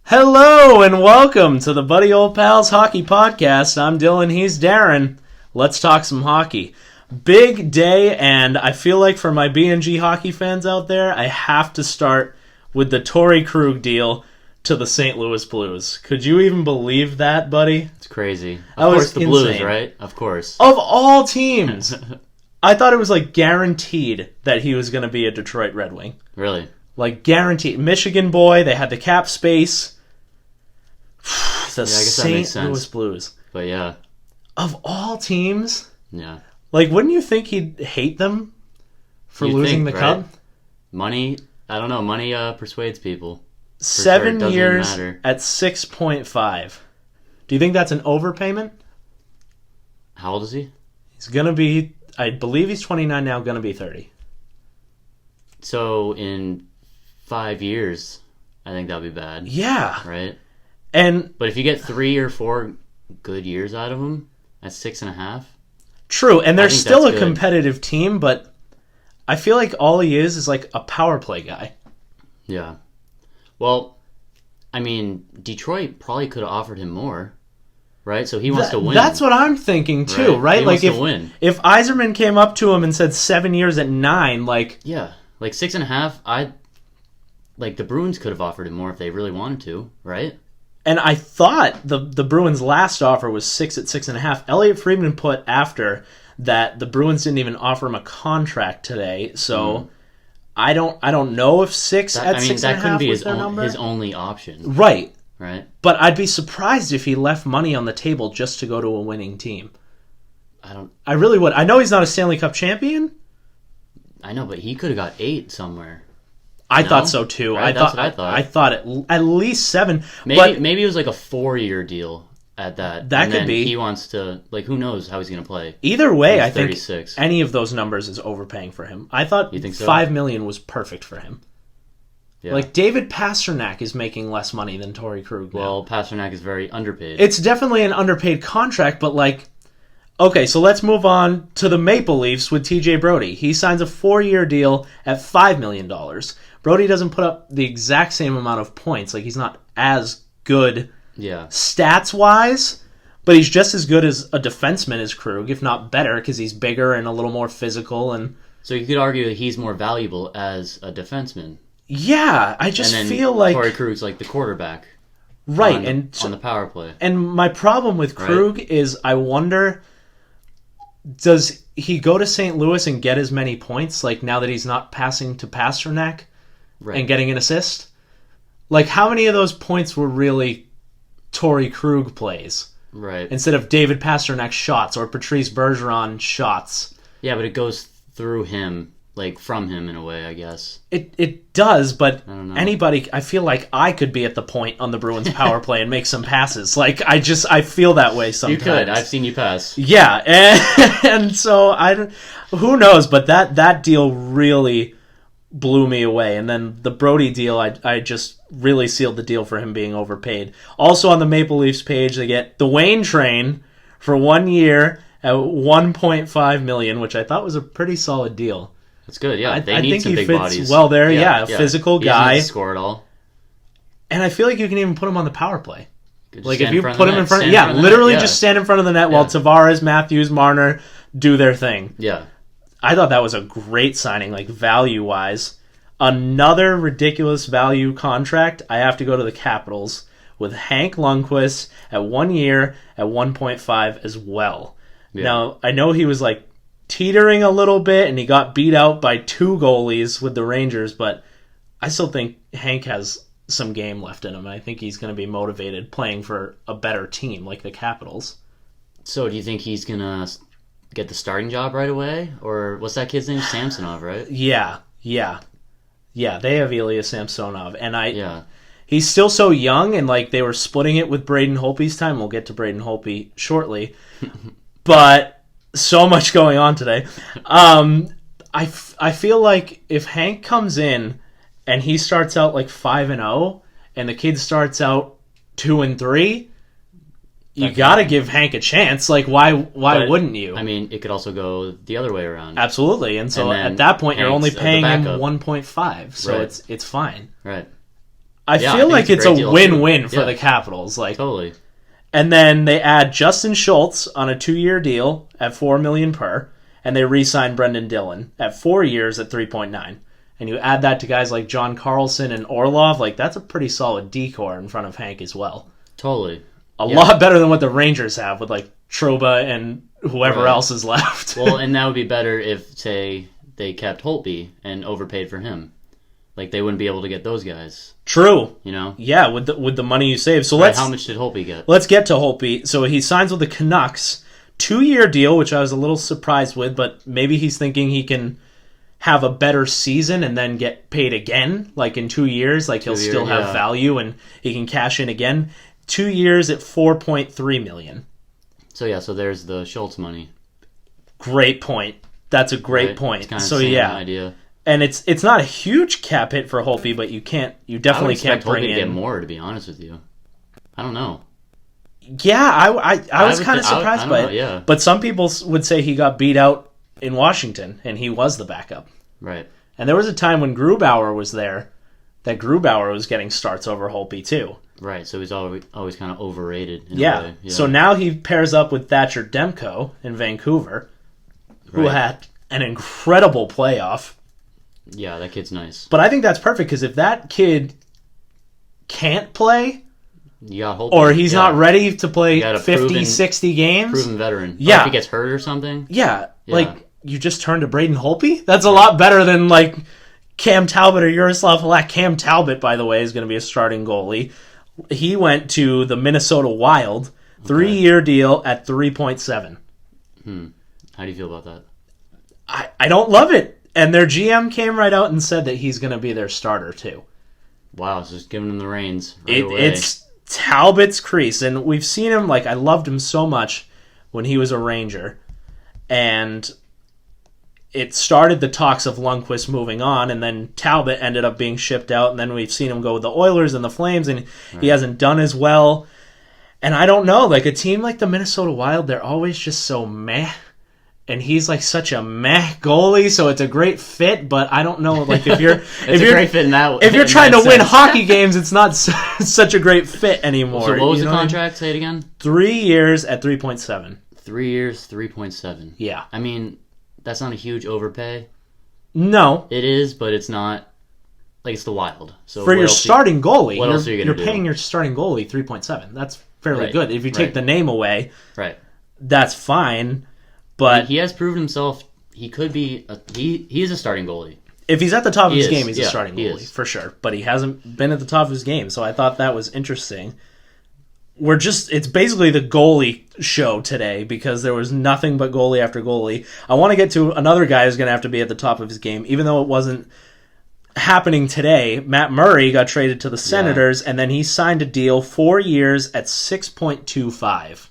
Hello and welcome to the Buddy Old Pals Hockey Podcast. I'm Dylan, he's Darren. Let's talk some hockey. Big day, and I feel like for my B&G hockey fans out there, I have to start with the Torey Krug deal to the St. Louis Blues. Could you even believe that, buddy? It's crazy. Of course the Blues, insane. Right? Of course. Of all teams! I thought it was like guaranteed that he was going to be a Detroit Red Wing. Really? Like guaranteed. Michigan boy, they had the cap space. The St. Louis Blues. But yeah. Of all teams? Yeah. Like, wouldn't you think he'd hate them for losing the cup? Money, I don't know, money persuades people. 7 years at 6.5. Do you think that's an overpayment? How old is he? He's going to be, I believe he's 29 now, going to be 30. So in 5 years, I think that'll be bad. Yeah. Right? But if you get 3 or 4 good years out of him at 6.5. True, and they're still a competitive team, but I feel like all he is like a power play guy. Yeah. Well, I mean, Detroit probably could have offered him more, right? So he wants to win. That's what I'm thinking too, right? He like wants to win. If Yzerman came up to him and said 7 years at 9, like yeah, like 6.5, like the Bruins could have offered him more if they really wanted to, right? And I thought the Bruins' last offer was 6 at 6.5. Elliot Friedman put after that the Bruins didn't even offer him a contract today, so I don't know if 6 at 6.5 that couldn't be was their number. His only option. Right. But I'd be surprised if he left money on the table just to go to a winning team. I really would. I know he's not a Stanley Cup champion. I know, but he could have got 8 somewhere. I thought so too. Right? That's what I thought. I thought at least 7. Maybe it was like a 4-year deal at that. That could be. He wants to, like, who knows how he's going to play. Either way, I think 36. any of those numbers is overpaying for him. I thought you think so? $5 million was perfect for him. Yeah. Like, David Pastrnak is making less money than Torey Krug now. Well, Pastrnak is very underpaid. It's definitely an underpaid contract, but like, okay, so let's move on to the Maple Leafs with TJ Brodie. He signs a 4-year deal at $5 million. Brodie doesn't put up the exact same amount of points. Like, he's not as good stats-wise, but he's just as good as a defenseman as Krug, if not better, because he's bigger and a little more physical. And so you could argue that he's more valuable as a defenseman. Yeah, I just feel like Torey Krug's like the quarterback. Right, on the power play. And my problem with Krug is I wonder, does he go to St. Louis and get as many points, like now that he's not passing to Pastrnak and getting an assist? Like, how many of those points were really Torey Krug plays? Right. Instead of David Pastrnak shots or Patrice Bergeron shots. Yeah, but it goes through him, like from him in a way, I guess. It does, but anybody, I feel like I could be at the point on the Bruins power play and make some passes. Like, I feel that way sometimes. You could. I've seen you pass. Yeah, and so who knows, but that deal really blew me away. And then the Brodie deal, I just really sealed the deal for him being overpaid. Also on the Maple Leafs page, they get the Wayne Train for 1 year at $1.5 million, which I thought was a pretty solid deal. That's good, yeah. They I need think some he big fits bodies. well there, yeah. Physical guy. He doesn't score at all. And I feel like you can even put him on the power play. Like if you put him in front, just stand in front of the net while Tavares, Matthews, Marner do their thing. Yeah. I thought that was a great signing, like value-wise. Another ridiculous value contract, I have to go to the Capitals with Henrik Lundqvist at 1 year at 1.5 as well. Yeah. Now, I know he was like teetering a little bit and he got beat out by 2 goalies with the Rangers, but I still think Hank has some game left in him. I think he's going to be motivated playing for a better team like the Capitals. So do you think he's going to get the starting job right away? Or what's that kid's name? Samsonov, right? Yeah, they have Ilya Samsonov. And he's still so young, and like they were splitting it with Braden Holtby's time. We'll get to Braden Holtby shortly. But so much going on today. I feel like if Hank comes in and he starts out like 5-0 and the kid starts out 2-3, you got to give Hank a chance. Like, why wouldn't you? I mean, it could also go the other way around. Absolutely. And so at that point, you're only paying him 1.5, so it's fine. Right. I feel like it's a win-win for the Capitals. Like, totally. And then they add Justin Schultz on a 2-year deal at $4 million per, and they re-sign Brendan Dillon at 4 years at 3.9. And you add that to guys like John Carlson and Orlov, like that's a pretty solid decor in front of Hank as well. Totally. A lot better than what the Rangers have with like Trouba and whoever else is left. Well, and that would be better if, say, they kept Holtby and overpaid for him. Like, they wouldn't be able to get those guys. True. You know? Yeah, with the money you save. So how much did Holtby get? Let's get to Holtby. So he signs with the Canucks. 2-year deal, which I was a little surprised with, but maybe he's thinking he can have a better season and then get paid again, like in 2 years. Like, he'll still have value and he can cash in again. 2 years at $4.3 million. So, so there's the Schultz money. Great point. That's a great point. It's kind of so, the same idea. And it's not a huge cap hit for Holtby, but you definitely can't bring Holtby in to get more, to be honest with you. I don't know. Yeah, I was kind of surprised by it. Yeah. But some people would say he got beat out in Washington, and he was the backup. Right. And there was a time when Grubauer was there that Grubauer was getting starts over Holtby too. Right, so he's always kind of overrated in a way. Yeah. So now he pairs up with Thatcher Demko in Vancouver, who had an incredible playoff. Yeah, that kid's nice. But I think that's perfect because if that kid can't play, or he's not ready to play 50, 60 games, proven veteran. Yeah. Or if he gets hurt or something. Yeah, like you just turn to Braden Holtby. That's a lot better than like Cam Talbot or Yaroslav Halak. Cam Talbot, by the way, is going to be a starting goalie. He went to the Minnesota Wild, 3-year deal at 3.7. How do you feel about that? I don't love it. And their GM came right out and said that he's going to be their starter, too. Wow, so just giving him the reins right away. It's Talbot's crease. And we've seen him, like, I loved him so much when he was a Ranger. And it started the talks of Lundqvist moving on, and then Talbot ended up being shipped out, and then we've seen him go with the Oilers and the Flames, and he hasn't done as well. And I don't know, like, a team like the Minnesota Wild, they're always just so meh. And he's like such a meh goalie, so it's a great fit. But I don't know, like if you're great fit in that. If you're trying to win hockey games, it's not such a great fit anymore. So what was the contract? Say it again. 3 years at 3.7. 3 years, 3.7. Yeah. I mean, that's not a huge overpay. No, it is, but it's not. Like, it's the Wild. So for your starting goalie, what else are you going to do? You're paying your starting goalie 3.7. That's fairly good. If you take the name away, that's fine. But he has proven himself. He could be. He is a starting goalie. If he's at the top of his game, he's a starting goalie for sure. But he hasn't been at the top of his game, so I thought that was interesting. It's basically the goalie show today because there was nothing but goalie after goalie. I want to get to another guy who's going to have to be at the top of his game, even though it wasn't happening today. Matt Murray got traded to the Senators, and then he signed a deal 4 years at 6.25.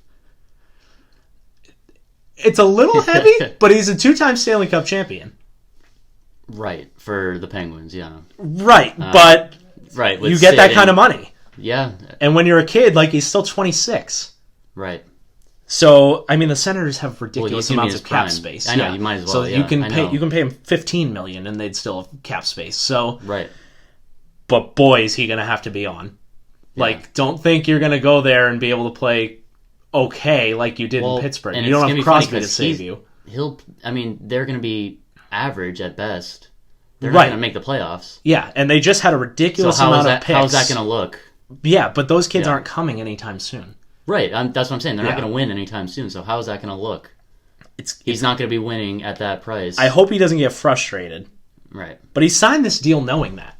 It's a little heavy, but he's a 2-time Stanley Cup champion. Right, for the Penguins, yeah. Right, but you get that kind of money. Yeah. And when you're a kid, like, he's still 26. Right. So, I mean, the Senators have ridiculous amounts of cap space. I know, you might as well. So you can pay him $15 million, and they'd still have cap space. So, but boy, is he going to have to be on. Like, don't think you're going to go there and be able to play okay like you did in Pittsburgh. You don't have Crosby to save you. They're going to be average at best. They're not going to make the playoffs. Yeah, and they just had a ridiculous amount of picks. How's that going to look? Yeah, but those kids aren't coming anytime soon. Right, that's what I'm saying. They're not going to win anytime soon, so how is that going to look? He's not going to be winning at that price. I hope he doesn't get frustrated. Right. But he signed this deal knowing that.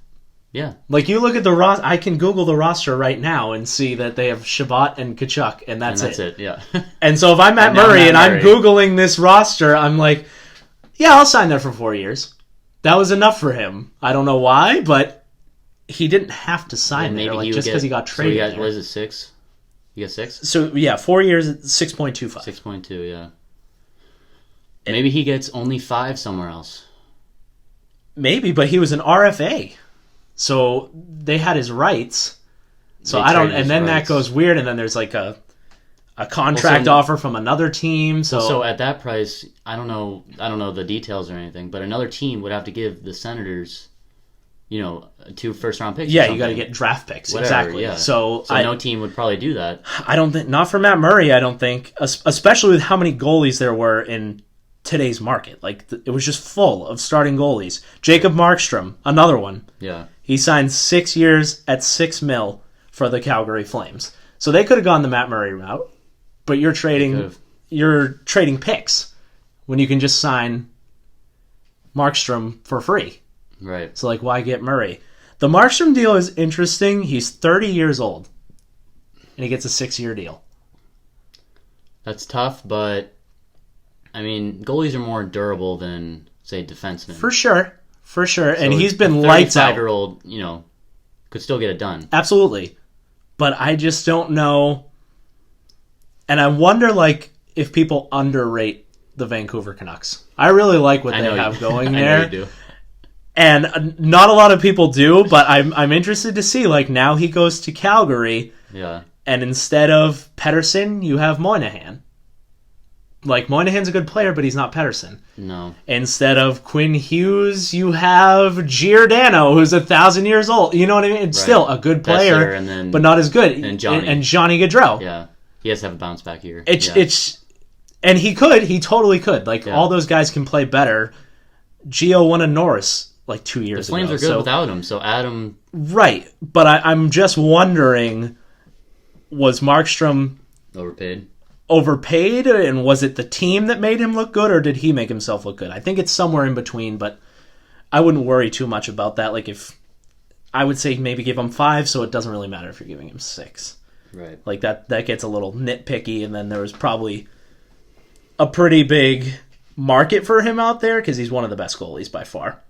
Yeah. Like, you look at the roster, I can Google the roster right now and see that they have Shabbat and Kachuk, and that's it. Yeah. And so if I'm Matt Murray and I'm Googling this roster, I'm like, yeah, I'll sign there for 4 years. That was enough for him. I don't know why, but he didn't have to sign there, just because he got traded. So what is it, 6? You got 6? So, yeah, 4 years at 6.25. 6.2, yeah. Maybe he gets only 5 somewhere else. Maybe, but he was an RFA. So they had his rights. So I don't, and then that goes weird, and then there's like a contract offer from another team. So at that price, I don't know the details or anything, but another team would have to give the Senators, 2 first-round picks. Yeah, you got to get draft picks. Whatever, exactly. Yeah. So no team would probably do that. I don't think, not for Matt Murray. I don't think, especially with how many goalies there were in today's market. Like it was just full of starting goalies. Jacob Markstrom, another one. Yeah. He signed 6 years at $6 million for the Calgary Flames. So they could have gone the Matt Murray route, but you're trading picks when you can just sign Markstrom for free. Right. So why get Murray? The Markstrom deal is interesting. He's 30 years old, and he gets a 6-year deal. That's tough, but goalies are more durable than, say, defensemen. For sure. So and he's been a lights out. 35-year-old, could still get it done. Absolutely. But I just don't know. And I wonder, if people underrate the Vancouver Canucks. I really like what they have going there. I know you do. And not a lot of people do, but I'm interested to see, now he goes to Calgary. Yeah. And instead of Pettersson, you have Moynihan. Moynihan's a good player, but he's not Pettersson. No. Instead of Quinn Hughes, you have Giordano, who's 1,000 years old. You know what I mean? It's still a good player, but not as good. And Johnny. And Johnny Gaudreau. Yeah. He has to have a bounce back here. And he totally could. All those guys can play better. Gio won a Norris 2 years ago. The Flames are good without him, so add him. Right. But I'm just wondering, was Markstrom overpaid, and was it the team that made him look good, or did he make himself look good? I think it's somewhere in between, but I wouldn't worry too much about that. If I would say maybe give him 5, so it doesn't really matter if you're giving him 6. Right. That gets a little nitpicky, and then there was probably a pretty big market for him out there because he's one of the best goalies by far.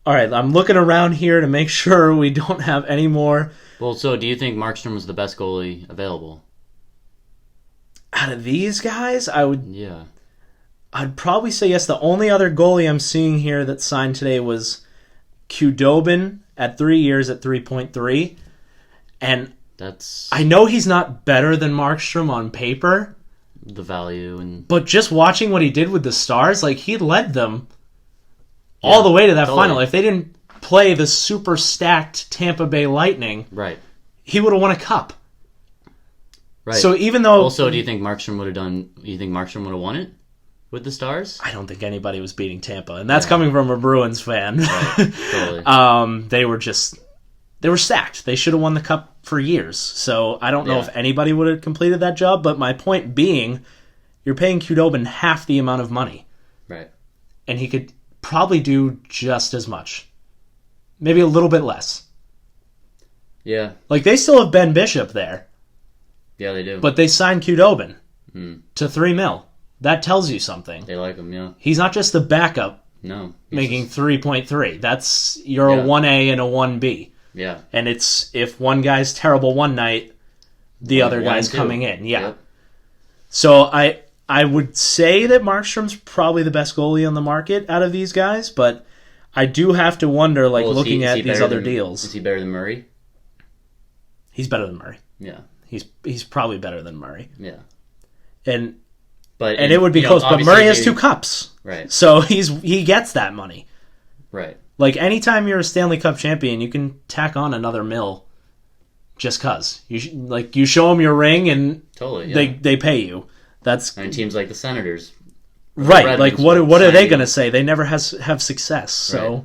All right, I'm looking around here to make sure we don't have any more. Well, so do you think Markstrom was the best goalie available? Out of these guys, I'd probably say yes. The only other goalie I'm seeing here that signed today was Kubaleek at 3 years at 3.3. And I know he's not better than Markstrom on paper. The value but just watching what he did with the Stars, he led them all the way to that final. If they didn't play the super stacked Tampa Bay Lightning, right, he would have won a cup. Right. So even though... Also, do you think Markstrom would have won it with the Stars? I don't think anybody was beating Tampa. And that's coming from a Bruins fan. Right. Totally. They were stacked. They should have won the cup for years. So I don't know if anybody would have completed that job. But my point being, you're paying Kubaleek half the amount of money. Right. And he could probably do just as much. Maybe a little bit less. Yeah. They still have Ben Bishop there. Yeah, they do. But they signed Kubaleek to $3 million. That tells you something. They like him, yeah. He's not just the backup. No. Making 3.3. That's you're a 1A and a 1B. Yeah. And it's if one guy's terrible one night, the other guy's coming in. Yeah. Yep. So I would say that Markstrom's probably the best goalie on the market out of these guys, but I do have to wonder, looking at these other deals. Is he better than Murray? He's better than Murray. Yeah. He's probably better than Murray. Yeah. And it would be close, but Murray has 2 cups. Right. So he gets that money. Right. Anytime you're a Stanley Cup champion, you can tack on another $1 just cuz. You show them your ring and they pay you. That's teams like the Senators. Right. What are they going to say? They never have success. So right.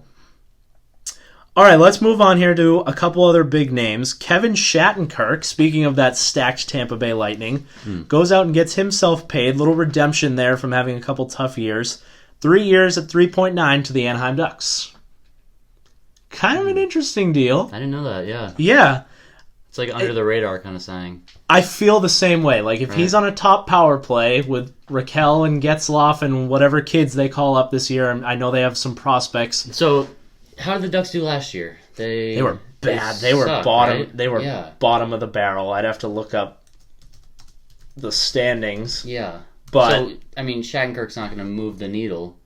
All right, let's move on here to a couple other big names. Kevin Shattenkirk, speaking of that stacked Tampa Bay Lightning, goes out and gets himself paid. Little redemption there from having a couple tough years. 3 years at 3.9 to the Anaheim Ducks. Kind of an interesting deal. I didn't know that, yeah. Yeah. It's under the radar kind of signing. I feel the same way. If he's on a top power play with Raquel and Getzlaf and whatever kids they call up this year, and I know they have some prospects. So... How did the Ducks do last year? They were bad. They were bottom. Right? They were bottom of the barrel. I'd have to look up the standings. Yeah, but Shattenkirk's not going to move the needle.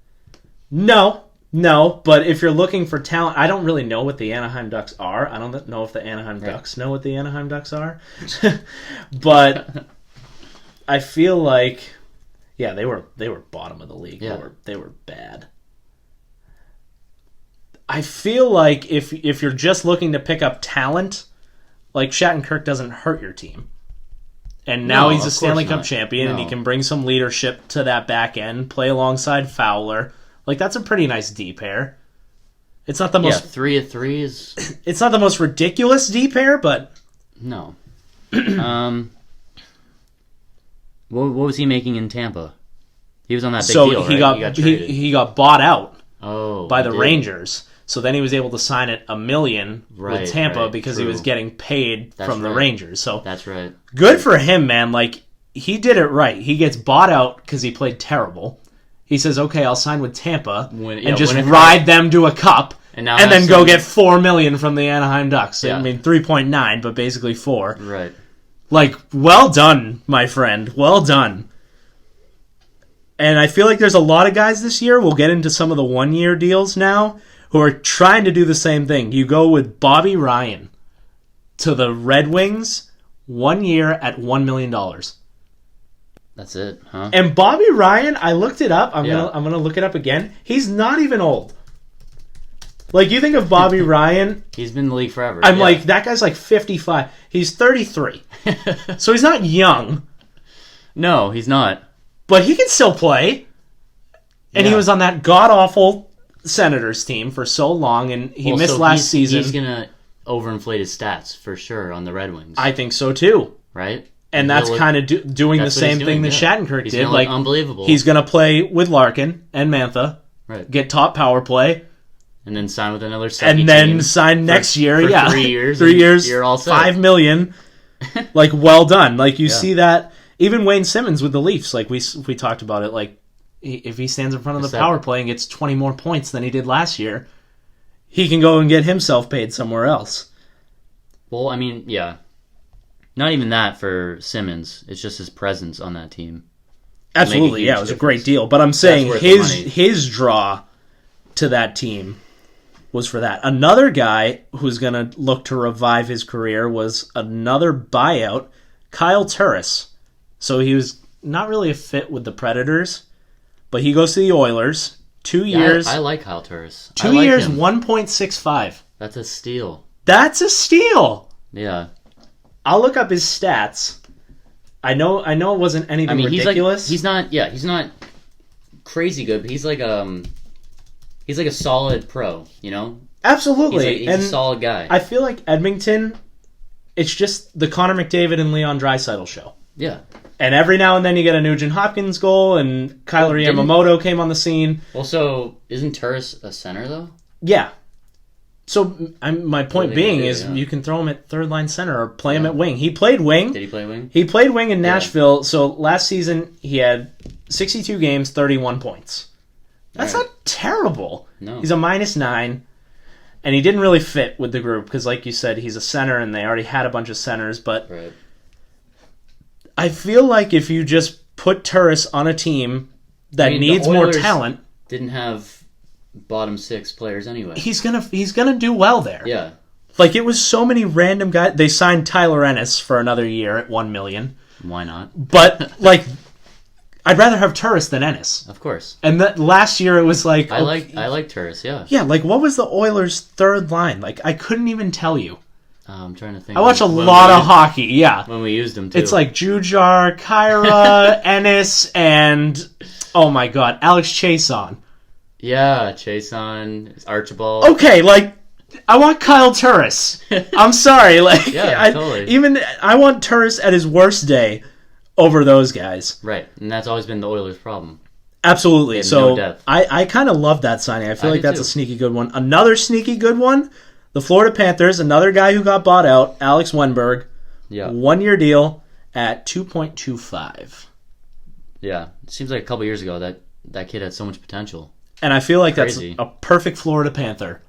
No. But if you're looking for talent, I don't really know what the Anaheim Ducks are. I don't know if the Anaheim Ducks know what the Anaheim Ducks are. But I feel like, they were bottom of the league. Yeah. They were bad. I feel like if you're just looking to pick up talent, like Shattenkirk doesn't hurt your team. And now he's a Stanley Cup champion, and he can bring some leadership to that back end, play alongside Fowler. Like, that's a pretty nice D pair. It's not the most... 3 of 3 is... It's not the most ridiculous D pair, but... No. What was he making in Tampa? He was on that big deal, right? He got bought out by the did. Rangers. So then he was able to sign at $1 million with Tampa because he was getting paid from the Rangers. So that's right. Good for him, man. Like, he did it right. He gets bought out because he played terrible. He says, "Okay, I'll sign with Tampa and just ride them to a cup, and then go get $4 million from the Anaheim Ducks." Yeah. I mean, 3.9, but basically 4. Right. Like, well done, my friend. Well done. And I feel like there's a lot of guys this year. We'll get into some of the one-year deals now, who are trying to do the same thing. You go with Bobby Ryan to the Red Wings, 1 year at $1 million. That's it, huh? And Bobby Ryan, I looked it up. I'm gonna look it up again. He's not even old. Like, you think of Bobby Ryan... He's been in the league forever. I'm like, that guy's like 55. He's 33. So he's not young. No, he's not. But he can still play. And he was on that god-awful Senators team for so long, and he missed last season. He's going to overinflate his stats for sure on the Red Wings. I think so too. Right? And that's kind of doing the same thing that Shattenkirk did. Like, unbelievable. He's going to play with Larkin and Mantha, get top power play, and then sign with another second and then sign next year. For 3 years. 3 years, you're all set. $5 million. Like, well done. Like, you see that. Even Wayne Simmonds with the Leafs, like we talked about it, like, if he stands in front of the power play and gets 20 more points than he did last year, he can go and get himself paid somewhere else. Well, I mean, yeah. Not even that for Simmonds. It's just his presence on that team. Absolutely, yeah, it was a great deal. But I'm saying his draw to that team was for that. Another guy who's going to look to revive his career was another buyout, Kyle Turris. So he was not really a fit with the Predators, but he goes to the Oilers. 2 years. I like Kyle Turris. 2 years, 1.65. That's a steal. That's a steal. Yeah. I'll look up his stats. I know it wasn't anything ridiculous. He's not crazy good, but he's like a solid pro, you know? Absolutely. He's a solid guy. I feel like Edmonton, it's just the Connor McDavid and Leon Draisaitl show. Yeah. And every now and then you get a Nugent Hopkins goal, and Kyler Yamamoto came on the scene. Also, isn't Turris a center, though? Yeah. So my point being is you can throw him at third-line center or play him at wing. He played wing. Did he play wing? He played wing in Nashville. Yeah. So last season he had 62 games, 31 points. That's not terrible. No. He's a -9, and he didn't really fit with the group because, like you said, he's a center, and they already had a bunch of centers. But I feel like if you just put Turris on a team that needs more talent, didn't have bottom 6 players anyway. He's gonna do well there. Yeah. Like, it was so many random guys. They signed Tyler Ennis for another year at $1 million. Why not? But like, I'd rather have Turris than Ennis. Of course. And that last year it was like I like Turris, yeah. Yeah, like, what was the Oilers' third line? Like, I couldn't even tell you. I'm trying to think. I watch a lot of hockey, yeah. When we used them too. It's like Jujar, Kyra, Ennis, and oh my god, Alex Chason. Yeah, Chason, Archibald. Okay, like, I want Kyle Turris. I'm sorry, like, yeah, totally. I want Turris at his worst day over those guys. Right, and that's always been the Oilers' problem. Absolutely. So I kind of love that signing. I feel like that's a sneaky good one. Another sneaky good one, the Florida Panthers, another guy who got bought out, Alex Wenberg. Yeah. 1 year deal at $2.25. Yeah. It seems like a couple years ago that kid had so much potential. And I feel like that's a perfect Florida Panther.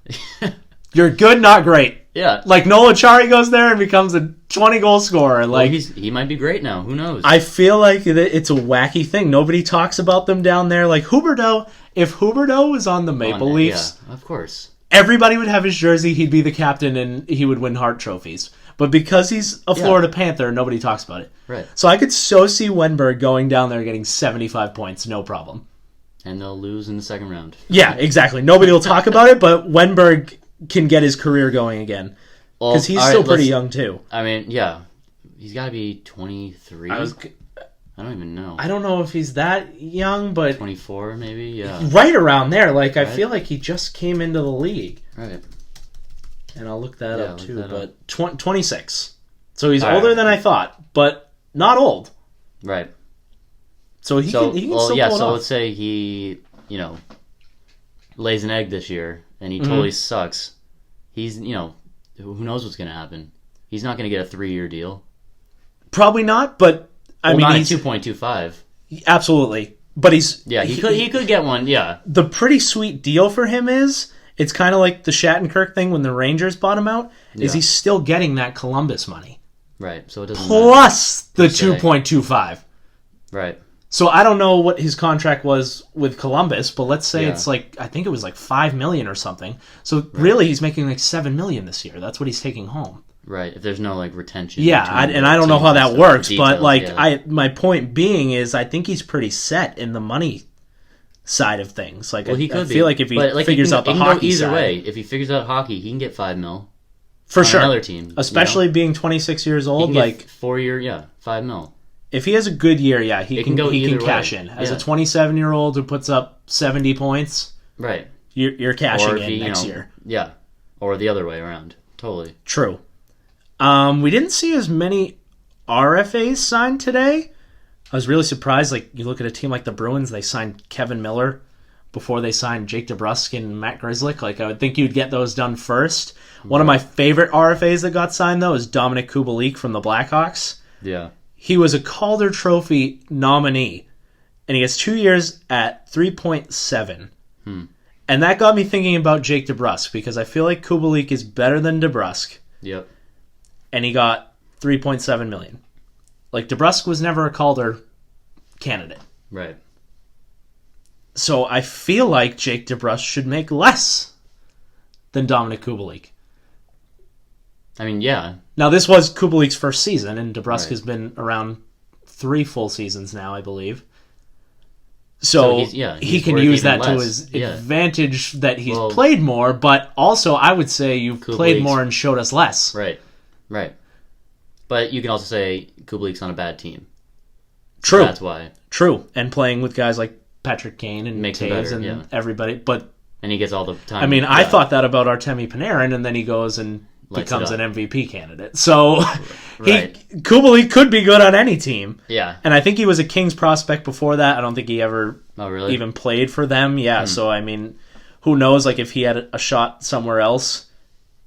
You're good, not great. Yeah. Like, Noel Acciari goes there and becomes a 20-goal scorer. Like, he might be great now. Who knows? I feel like it's a wacky thing. Nobody talks about them down there. Like, Huberdeau, if Huberdeau was on the Maple Leafs... Yeah, of course. Everybody would have his jersey, he'd be the captain, and he would win Hart trophies. But because he's a Florida Panther, nobody talks about it. Right. So I could so see Wenberg going down there getting 75 points, no problem. And they'll lose in the second round. Yeah, exactly. Nobody will talk about it, but Wenberg can get his career going again. Because he's still pretty young, too. I mean, yeah. He's got to be 23. I don't even know. I don't know if he's that young, but... 24, maybe? Yeah. Right around there. Like, I feel like he just came into the league. Right. And I'll look that up, too. But 26. So he's older than I thought, but not old. Right. So he can still pull it off. So let's say he, lays an egg this year, and he totally sucks. He's, who knows what's going to happen? He's not going to get a 3-year deal. Probably not, but not he's 2.25. Absolutely, but he's he could get one. Yeah, the pretty sweet deal for him is it's kind of like the Shattenkirk thing when the Rangers bought him out. Is he's still getting that Columbus money? Right. So it doesn't plus the 2.25. Right. So I don't know what his contract was with Columbus, but let's say it's like I think it was like $5 million or something. So really, he's making like $7 million this year. That's what he's taking home. Right. If there's no like retention. Yeah, and I don't know how that works, but like my point being is I think he's pretty set in the money side of things. Like I feel like if he figures out the hockey either side, way, if he figures out hockey, he can get $5 million for sure. Another team, especially being 26 years old, he can get 4 year, $5 million. If he has a good year, he can cash in. As a 27-year-old who puts up 70 points, right? You're cashing in next year. Yeah, or the other way around. Totally true. We didn't see as many RFAs signed today. I was really surprised. Like you look at a team like the Bruins, they signed Kevin Miller before they signed Jake DeBrusk and Matt Grzelcyk. Like I would think you'd get those done first. One of my favorite RFAs that got signed though is Dominic Kubaleek from the Blackhawks. Yeah. He was a Calder Trophy nominee, and he gets 2 years at 3.7. And that got me thinking about Jake DeBrusk, because I feel like Kubaleek is better than DeBrusk. Yep. And he got $3.7 million. Like, DeBrusk was never a Calder candidate. Right. So I feel like Jake DeBrusk should make less than Dominic Kubaleek. I mean, yeah. Now, this was Kubaleek's first season, and DeBrusk has been around 3 full seasons now, I believe. So he can use that to his advantage that he's played more, but also I would say you've played more and showed us less. Right. But you can also say Kubaleek's on a bad team. True. So that's why. True. And playing with guys like Patrick Kane and Taves and everybody. And he gets all the time. I mean, I thought that about Artemi Panarin, and then he goes and becomes an MVP candidate. So Kubaleek could be good on any team. Yeah. And I think he was a Kings prospect before that. I don't think he ever even played for them. Yeah, so I mean, who knows? Like if he had a shot somewhere else,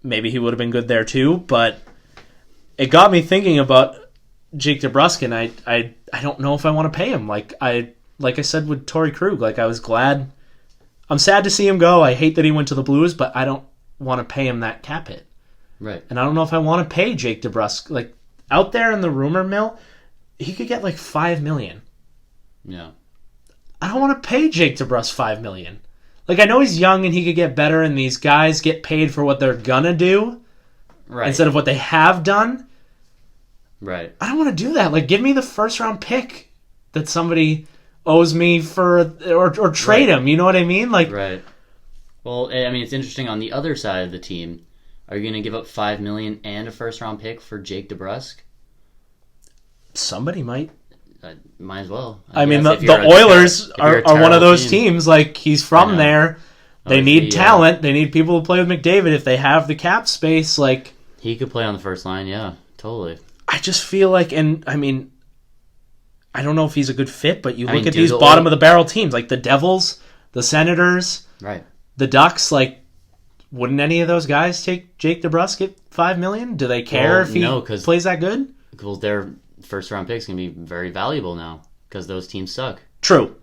maybe he would have been good there too. But it got me thinking about Jake DeBrusk, and I don't know if I want to pay him. Like I said with Torey Krug, like I was glad. I'm sad to see him go. I hate that he went to the Blues, but I don't want to pay him that cap hit. Right. And I don't know if I want to pay Jake DeBrusk. Like, out there in the rumor mill, he could get like $5 million. Yeah. I don't want to pay Jake DeBrusk $5 million. Like, I know he's young and he could get better, and these guys get paid for what they're gonna do instead of what they have done. Right. I don't want to do that. Like, give me the first round pick that somebody owes me for, or trade him. You know what I mean? Like, right. Well, I mean, it's interesting on the other side of the team. Are you going to give up $5 million and a first-round pick for Jake DeBrusk? Somebody might. Might as well. I mean, the Oilers are one of those teams. Like, he's from there. They need talent. They need people to play with McDavid. If they have the cap space, like... He could play on the first line, yeah. Totally. I just feel like, and I mean, I don't know if he's a good fit, but you look at these bottom-of-the-barrel teams, like the Devils, the Senators, the Ducks, like... Wouldn't any of those guys take Jake DeBrusk at $5 million? Do they care if he plays that good? Because their first-round picks can be very valuable now because those teams suck. True.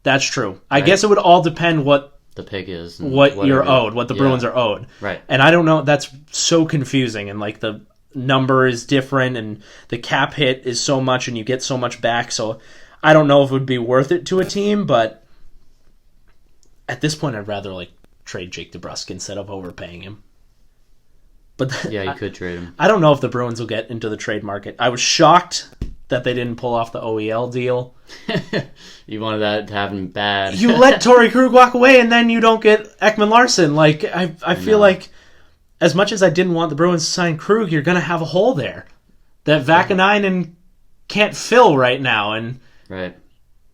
That's true. I guess it would all depend what the pick is, what you're owed, what the Bruins are owed. Right. And I don't know. That's so confusing, and like the number is different, and the cap hit is so much, and you get so much back. So I don't know if it would be worth it to a team, but at this point, I'd rather like trade Jake DeBrusk instead of overpaying him. But yeah, you could trade him. I don't know if the Bruins will get into the trade market. I was shocked that they didn't pull off the OEL deal. You wanted that to happen bad. You let Torey Krug walk away, and then you don't get Ekman-Larsson. Like, I feel like, as much as I didn't want the Bruins to sign Krug, you're going to have a hole there that Vakanainen can't fill right now. And right.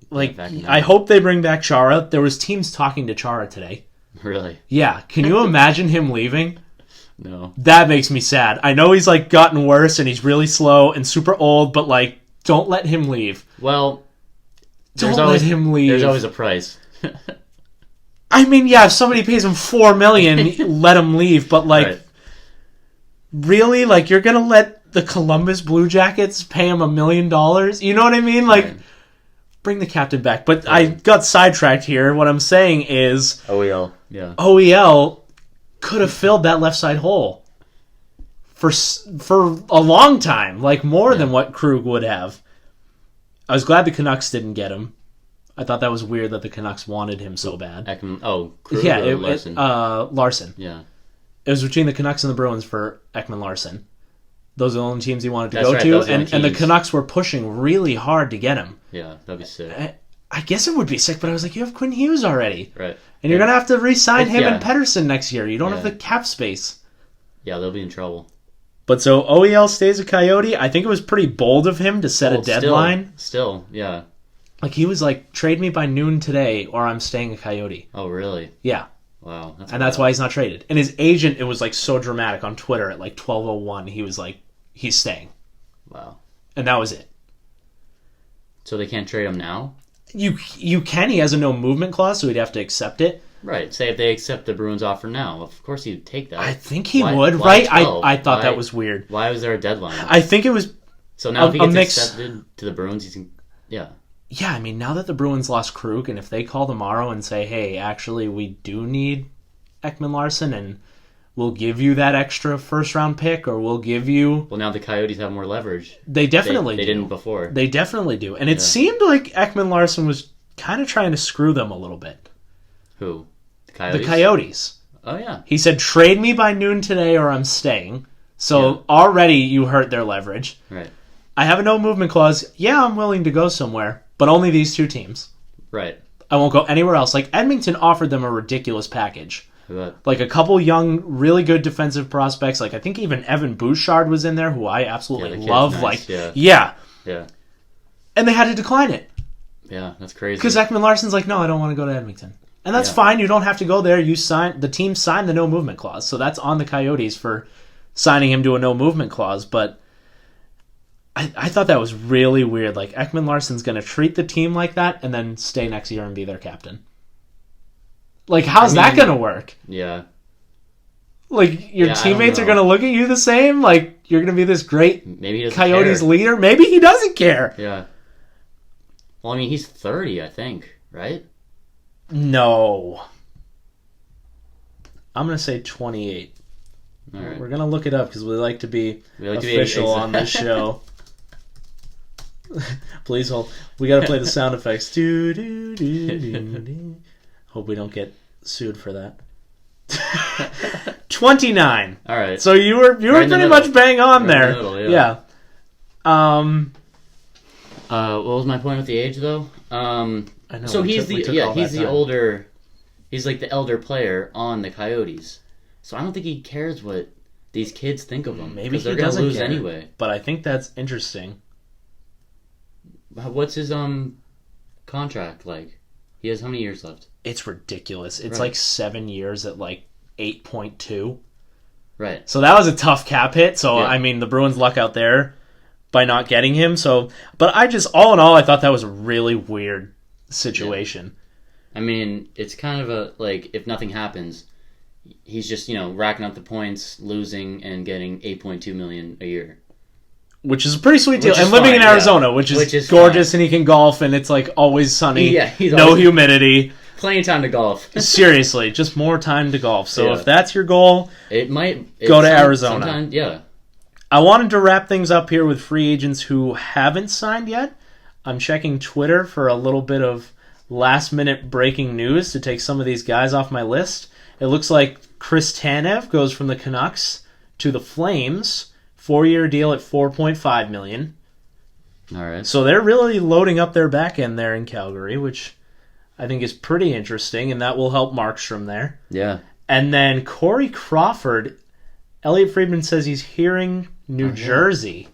Like, I hope they bring back Chara. There was teams talking to Chara today. Really? Yeah. Can you imagine him leaving? No. That makes me sad. I know he's, like, gotten worse, and he's really slow and super old, but, like, don't let him leave. Well, don't let him leave. There's always a price. I mean, yeah, if somebody pays him $4 million, let him leave. But, like, really? Like, you're going to let the Columbus Blue Jackets pay him $1 million? You know what I mean? Like, bring the captain back. But I got sidetracked here. What I'm saying is... OEL, yeah. OEL could have filled that left side hole for a long time. Like, more than what Krug would have. I was glad the Canucks didn't get him. I thought that was weird that the Canucks wanted him so bad. Krug yeah, or Larson? Larson. Yeah. It was between the Canucks and the Bruins for Ekman-Larsson. Those are the only teams he wanted to go to, and the Canucks were pushing really hard to get him. Yeah, that'd be sick. I guess it would be sick, but I was like, you have Quinn Hughes already. Right. And you're going to have to re-sign him and Pettersson next year. You don't have the cap space. Yeah, they'll be in trouble. But so OEL stays a Coyote. I think it was pretty bold of him to set a deadline. Still, yeah. Like, he was like, trade me by noon today or I'm staying a Coyote. Oh, really? Yeah. Wow. That's why he's not traded. And his agent, it was like so dramatic on Twitter at like 12:01. He was like, he's staying. Wow. And that was it. So they can't trade him now? You can. He has a no movement clause, so he'd have to accept it. Right. Say if they accept the Bruins offer now, of course he'd take that. I think he would, right? I thought that was weird. Why was there a deadline? I think it was so now if he gets accepted to the Bruins, he's yeah. Yeah, I mean, now that the Bruins lost Krug, and if they call tomorrow and say, hey, actually, we do need Ekman-Larsson, and we'll give you that extra first-round pick, or we'll give you... Well, now the Coyotes have more leverage. They definitely do. They didn't before. They definitely do. And it seemed like Ekman-Larsson was kind of trying to screw them a little bit. Who? The Coyotes? The Coyotes. Oh, yeah. He said, trade me by noon today or I'm staying. So already you hurt their leverage. Right. I have a no-movement clause. Yeah, I'm willing to go somewhere, but only these two teams. Right. I won't go anywhere else. Like, Edmonton offered them a ridiculous package. What? Like, a couple young, really good defensive prospects. Like, I think even Evan Bouchard was in there, who I absolutely love. Nice. Like, yeah. And they had to decline it. Yeah, that's crazy. Because Ekman-Larsson's like, no, I don't want to go to Edmonton. And that's fine. You don't have to go there. The team signed the no-movement clause. So that's on the Coyotes for signing him to a no-movement clause. But I thought that was really weird. Like, Ekman-Larsson's going to treat the team like that and then stay next year and be their captain. Like, how's that going to work? Yeah. Like, your teammates are going to look at you the same? Like, you're going to be this great Coyotes leader? Maybe he doesn't care. Yeah. Well, I mean, he's 30, I think, right? No. I'm going to say 28. All right. We're going to look it up because we like to be official on this show. Please hold. We got to play the sound effects. Do, do, do, do, do. Hope we don't get sued for that. 29. All right. So you were pretty much bang on there. Yeah. What was my point with the age though? I know. So he's the older. He's like the elder player on the Coyotes. So I don't think he cares what these kids think of him. Maybe they're going to lose anyway. But I think that's interesting. What's his contract like? He has how many years left? It's ridiculous. It's like 7 years at like 8.2. Right. So that was a tough cap hit. So I mean, the Bruins luck out there by not getting him. So, but all in all, I thought that was a really weird situation. Yeah. I mean, it's kind of a like if nothing happens, he's just racking up the points, losing, and getting $8.2 million a year. Which is a pretty sweet deal. And living in Arizona, which is gorgeous, and he can golf, and it's like always sunny. Yeah, no humidity. Plenty of time to golf. Seriously, just more time to golf. So if that's your goal, go to Arizona. I wanted to wrap things up here with free agents who haven't signed yet. I'm checking Twitter for a little bit of last-minute breaking news to take some of these guys off my list. It looks like Chris Tanev goes from the Canucks to the Flames. 4-year deal at $4.5 million. All right. So they're really loading up their back end there in Calgary, which I think is pretty interesting, and that will help Markstrom there. Yeah. And then Corey Crawford, Elliot Friedman says he's hearing New Jersey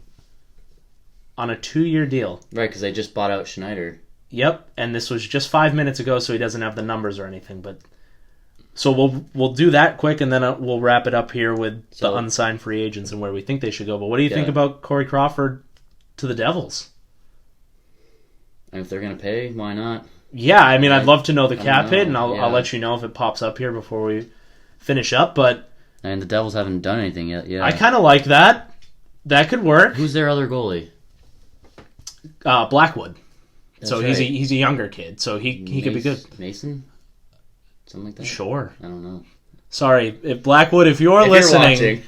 on a 2-year deal. Right, because they just bought out Schneider. Yep, and this was just 5 minutes ago, so he doesn't have the numbers or anything. But so we'll do that quick, and then we'll wrap it up here with the unsigned free agents and where we think they should go. But what do you think about Corey Crawford to the Devils? And if they're going to pay, why not? Yeah, I mean, I'd love to know the cap hit, and I'll let you know if it pops up here before we finish up. And the Devils haven't done anything yet. Yeah, I kind of like that. That could work. Who's their other goalie? Blackwood. That's so right. he's a younger kid, so he could be good. Mason? Something like that? Sure. I don't know. Sorry, if Blackwood, if you're listening,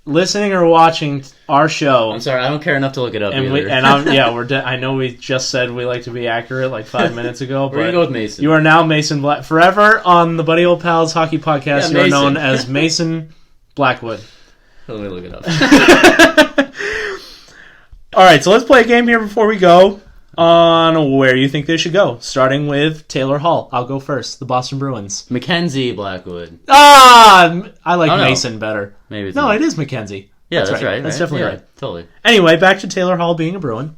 listening or watching our show. I'm sorry, I don't care enough to look it up. I know we just said we like to be accurate like 5 minutes ago. We're gonna go with Mason. You are now Mason Black forever on the Buddy Old Pals Hockey Podcast. You are known as Mason Blackwood. Let me look it up. All right, so let's play a game here before we go on where you think they should go. Starting with Taylor Hall. I'll go first. The Boston Bruins. Mackenzie Blackwood. I like Mason better. Maybe it's it is Mackenzie. Yeah, that's right. That's definitely right. Totally. Anyway, back to Taylor Hall being a Bruin.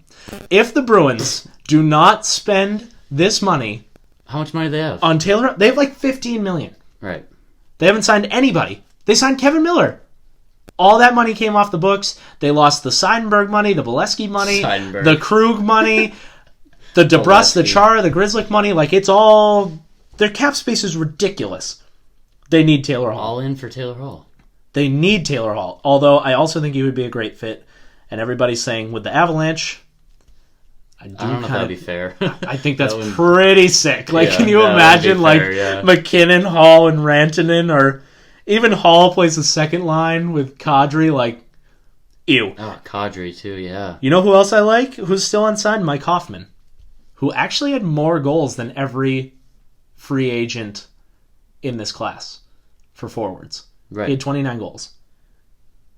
If the Bruins do not spend this money, how much money do they have on Taylor? They have like $15 million. Right. They haven't signed anybody. They signed Kevin Miller. All that money came off the books. They lost the Seidenberg money, the Bolesky money, the Krug money, the DeBrusk, the Chara, the Grizzlick money. Like, it's all... Their cap space is ridiculous. They need Taylor Hall. All in for Taylor Hall. They need Taylor Hall. Although, I also think he would be a great fit. And everybody's saying, with the Avalanche... I don't know if that'd be fair. I think that's pretty sick. Like, can you fair, imagine, McKinnon, Hall, and Rantanen, or... Even Hall plays the second line with Kadri, like, ew. Oh, Kadri, too, yeah. You know who else I like? Who's still unsigned? Mike Hoffman, who actually had more goals than every free agent in this class for forwards. Right. He had 29 goals.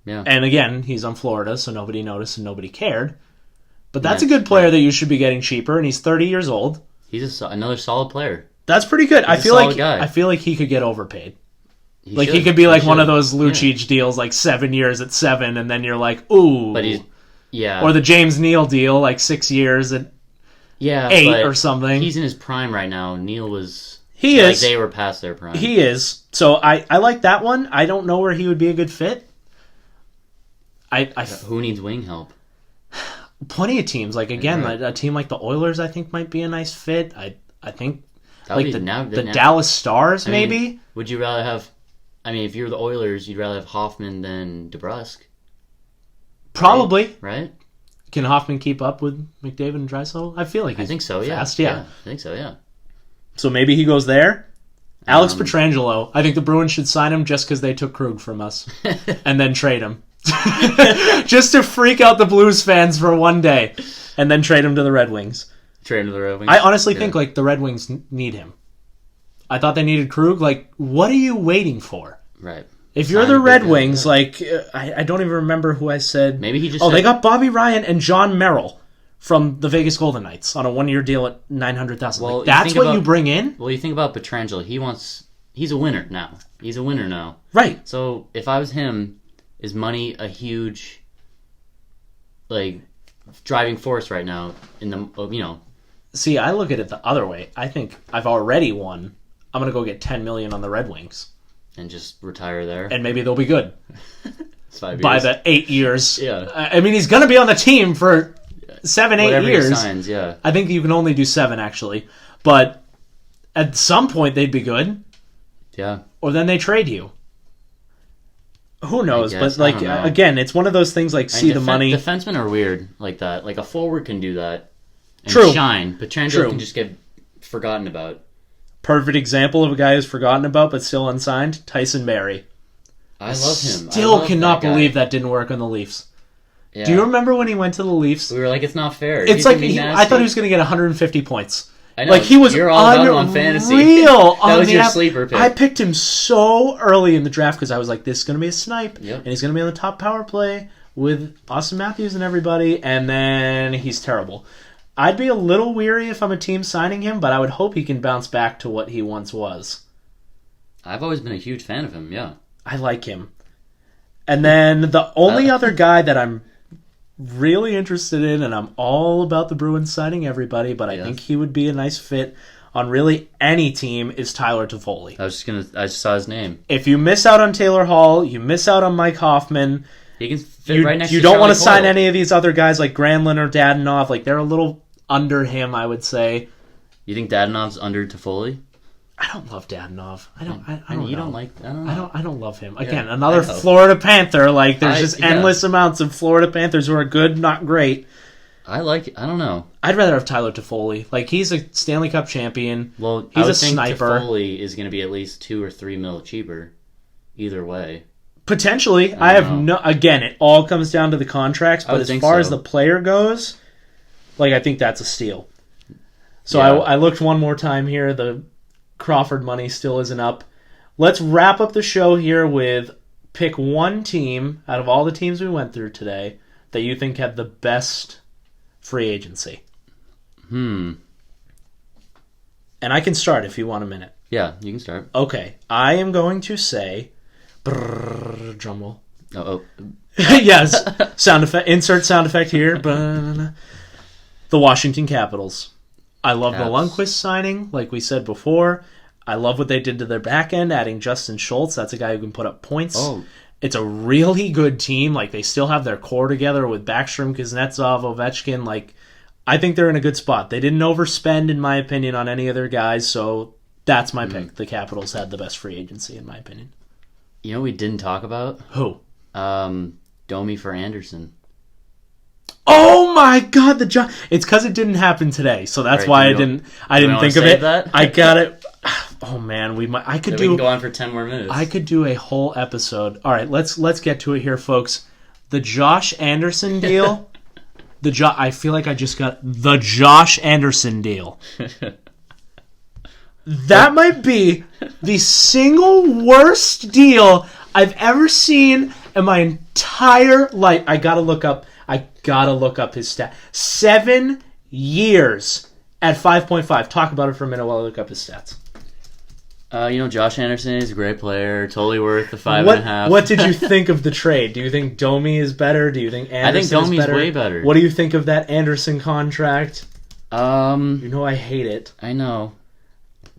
Yeah. And again, he's on Florida, so nobody noticed and nobody cared. But that's a good player that you should be getting cheaper, and he's 30 years old. He's another solid player. That's pretty good. I feel like he could get overpaid. He could be like one of those Lucic deals, like 7 years at 7, and then you're like, ooh. But he's, or the James Neal deal, like 6 years at 8 or something. He's in his prime right now. Neal was... He is. They were past their prime. He is. So I like that one. I don't know where he would be a good fit. Who needs wing help? Plenty of teams. Like, again, a team like the Oilers, I think, might be a nice fit. I think... Like the Dallas Stars, maybe? Would you rather have... I mean, if you're the Oilers, you'd rather have Hoffman than DeBrusk. Probably. Right? Can Hoffman keep up with McDavid and Draisaitl? I feel like he's fast, yeah. I think so, yeah. So maybe he goes there? Alex Pietrangelo. I think the Bruins should sign him just because they took Krug from us. And then trade him. Just to freak out the Blues fans for one day. And then trade him to the Red Wings. Trade him to the Red Wings? I honestly think the Red Wings need him. I thought they needed Krug. Like, what are you waiting for? Right. If you're the Red Wings, I don't even remember who I said. Maybe he just they got Bobby Ryan and John Merrill from the Vegas Golden Knights on a 1-year deal at $900,000. Well, that's what you bring in? Well, you think about Pietrangelo. He's a winner now. He's a winner now. Right. So, if I was him, is money a huge, driving force right now in the, See, I look at it the other way. I think I've already won. I'm going to go get $10 million on the Red Wings. And just retire there. And maybe they'll be good. It's 5 years. By the 8 years. Yeah. I mean, he's going to be on the team for 7, 8 Whatever years. He signs, yeah. I think you can only do 7, actually. But at some point, they'd be good. Yeah. Or then they trade you. Who knows? But, again, it's one of those things the money. Defensemen are weird like that. Like, a forward can do that and True. shine. Pietrangelo can just get forgotten about. Perfect example of a guy who's forgotten about but still unsigned, Tyson Barry. I love him. Still cannot believe that didn't work on the Leafs. Yeah. Do you remember when he went to the Leafs? We were like, it's not fair. It's like I thought he was going to get 150 points. I know. Like, he was You're all about him on fantasy. That was your sleeper pick. I picked him so early in the draft because I was like, this is going to be a snipe, yep. and he's going to be on the top power play. with Austin Matthews and everybody, and then he's terrible. I'd be a little weary if I'm a team signing him, but I would hope he can bounce back to what he once was. I've always been a huge fan of him, yeah. I like him. And then the only other guy that I'm really interested in, and I'm all about the Bruins signing everybody, but I think he would be a nice fit on really any team, is Tyler Toffoli. I just saw his name. If you miss out on Taylor Hall, you miss out on Mike Hoffman. He can fit right next to You don't want to Charlie sign Coyle. any of these other guys like Granlund or Dadonov. Like, they're a little under him, I would say. You think Dadonov's under Toffoli? I don't love Dadonov. I don't know. I don't love him. Again, Yeah, another Florida Panther. Like, there's just endless amounts of Florida Panthers who are good, not great. I don't know. I'd rather have Tyler Toffoli. Like, he's a Stanley Cup champion. Well, he's I would a sniper. Think Toffoli is going to be at least $2 or $3 million cheaper. Either way. Potentially. I have no... Again, it all comes down to the contracts, but as far as the player goes, like, I think that's a steal. So I looked one more time here. The Crawford money still isn't up. Let's wrap up the show here with pick one team out of all the teams we went through today that you think had the best free agency. And I can start if you want a minute. Yeah, you can start. Okay. I am going to say... Drum roll. Oh. Yes. Sound effect. Insert sound effect here. The Washington Capitals. I love the Lundqvist signing, like we said before. I love what they did to their back end, adding Justin Schultz. That's a guy who can put up points. Oh. It's a really good team. Like, they still have their core together with Backstrom, Kuznetsov, Ovechkin. Like, I think they're in a good spot. They didn't overspend, in my opinion, on any of their guys, so that's my pick. The Capitals had the best free agency, in my opinion. You know we didn't talk about? Who? Domi for Anderson. Oh my God! It's because it didn't happen today, so that's why I didn't think of it. That? I got it. Oh man, we can go on for 10 more minutes. I could do a whole episode. All right, let's get to it here, folks. The Josh Anderson deal. I feel like I just got the Josh Anderson deal. That might be the single worst deal I've ever seen in my entire life. I gotta look up his stat. 7 years at 5.5. Talk about it for a minute while I look up his stats. Josh Anderson is a great player. Totally worth the 5.5. What did you think of the trade? Do you think Domi is better? Do you think Anderson is better? I think Domi's way better. What do you think of that Anderson contract? You know I hate it. I know.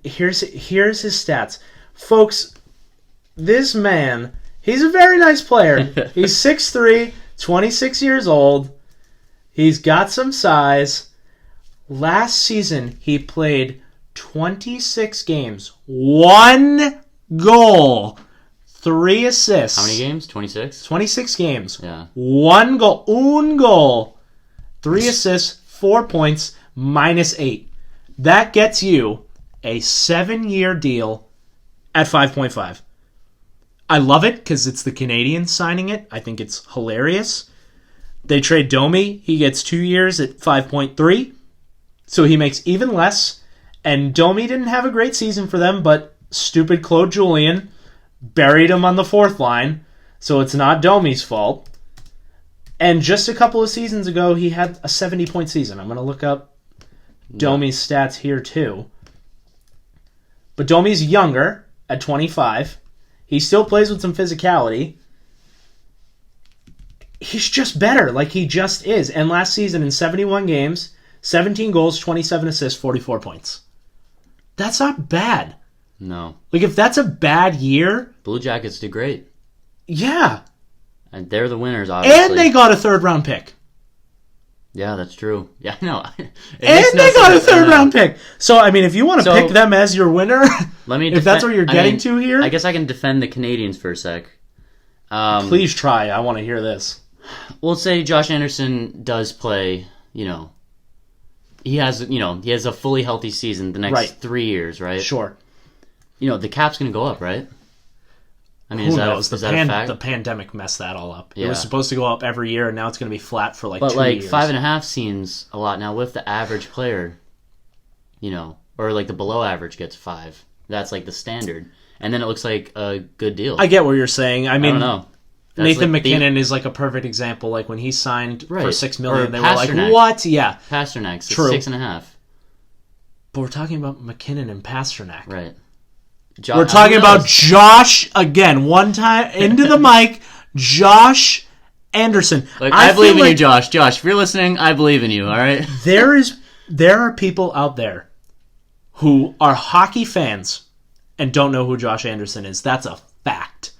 Here's his stats. Folks, this man, he's a very nice player. He's 6'3", 26 years old. He's got some size. Last season, he played 26 games. 1 goal. 3 assists. How many games? 26? 26 games. Yeah. 1 goal. Un goal. 3 assists. 4 points. -8. That gets you a 7-year deal at 5.5. I love it because it's the Canadians signing it. I think it's hilarious. They trade Domi. He gets 2 years at 5.3. So he makes even less. And Domi didn't have a great season for them, but stupid Claude Julien buried him on the 4th line. So it's not Domi's fault. And just a couple of seasons ago, he had a 70-point season. I'm going to look up Domi's stats here too. But Domi's younger at 25. He still plays with some physicality. He's just better. Like, he just is. And last season in 71 games, 17 goals, 27 assists, 44 points. That's not bad. No. Like, if that's a bad year... Blue Jackets did great. Yeah. And they're the winners, obviously. And they got a 3rd-round pick. Yeah, that's true. Yeah, I know. And they got a 3rd-round pick. So, I mean, if you want to pick them as your winner, if that's what you're getting to here... I guess I can defend the Canadians for a sec. Please try. I want to hear this. We'll say Josh Anderson does play, he has a fully healthy season the next 3 years, right? Sure. The cap's going to go up, right? I mean, who knows? Is that a fact? The pandemic messed that all up. Yeah. It was supposed to go up every year, and now it's going to be flat for 2 years. But 5.5 seems a lot. Now, what if the average player, or the below average gets 5? That's the standard. And then it looks like a good deal. I get what you're saying. I mean, I don't know. Nathan McKinnon is like a perfect example. Like when he signed for $6 million, they were like, "What?" Yeah, Pasternak's true. 6.5. But we're talking about McKinnon and Pasternak, right? We're talking about Josh again. One time into the mic, Josh Anderson. Like, I believe in you, Josh. Josh, if you're listening, I believe in you. All right. There are people out there who are hockey fans and don't know who Josh Anderson is. That's a fact.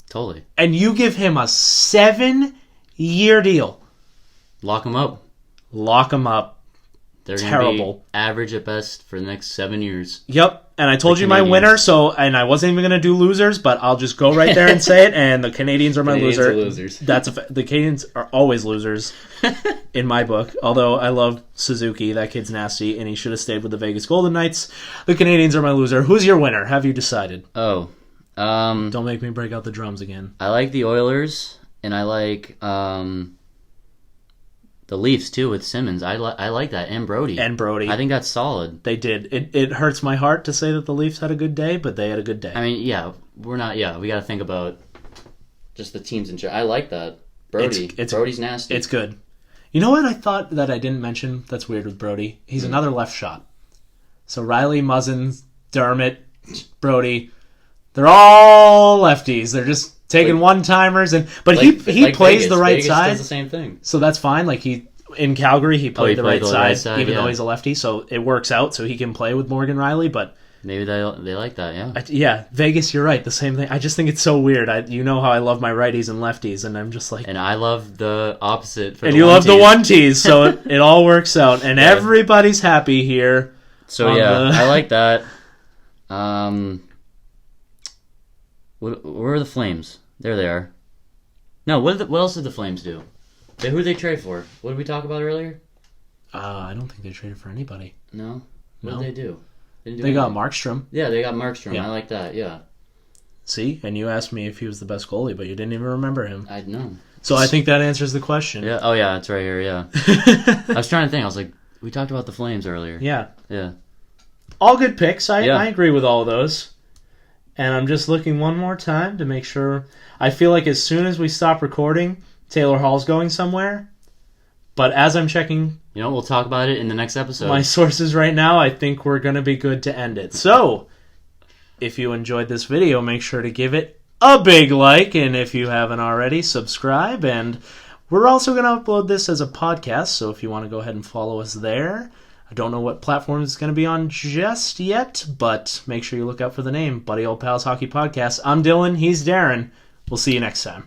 Totally. And you give him a 7-year deal. Lock him up. Lock him up. They're terrible. Be average at best for the next 7 years. Yep. And I told you my winner, and I wasn't even going to do losers, but I'll just go right there and say it. And the Canadians are my loser. Losers. The Canadians are always losers in my book. Although I love Suzuki, that kid's nasty, and he should have stayed with the Vegas Golden Knights. The Canadians are my loser. Who's your winner? Have you decided? Oh, don't make me break out the drums again. I like the Oilers, and I like the Leafs too with Simmonds. I like that, and Brody. I think that's solid. They did. It hurts my heart to say that the Leafs had a good day, but they had a good day. I mean, yeah, we're not. Yeah, we got to think about just the teams in general. I like that. Brody's nasty. It's good. You know what I thought that I didn't mention? That's weird with Brody. He's another left shot. So Riley, Muzzin, Dermott, Brody, they're all lefties. They're just taking one-timers, but he plays Vegas. the right Vegas side. Does the same thing. So that's fine. Like in Calgary, he played the right side, even yeah. though he's a lefty. So it works out. So he can play with Morgan Riley, but maybe they like that. Yeah. Yeah, Vegas. You're right. The same thing. I just think it's so weird. You know how I love my righties and lefties, and I'm just like, and I love the opposite. And you love the one-tees, so it all works out, and everybody's happy here. So I like that. Where are the Flames? There they are. No, what else did the Flames do? Who did they trade for? What did we talk about earlier? I don't think they traded for anybody. No? What did they do? They got Markstrom. Yeah, they got Markstrom. Yeah. I like that, yeah. See? And you asked me if he was the best goalie, but you didn't even remember him. I know. So I think that answers the question. Yeah. Oh, yeah, it's right here, yeah. I was trying to think. I was like, we talked about the Flames earlier. Yeah. Yeah. All good picks. I agree with all of those. And I'm just looking one more time to make sure. I feel like as soon as we stop recording, Taylor Hall's going somewhere. But as I'm checking... we'll talk about it in the next episode. My sources right now, I think we're going to be good to end it. So, if you enjoyed this video, make sure to give it a big like. And if you haven't already, subscribe. And we're also going to upload this as a podcast. So if you want to go ahead and follow us there... I don't know what platform it's going to be on just yet, but make sure you look out for the name, Buddy Old Pals Hockey Podcast. I'm Dylan, he's Darren. We'll see you next time.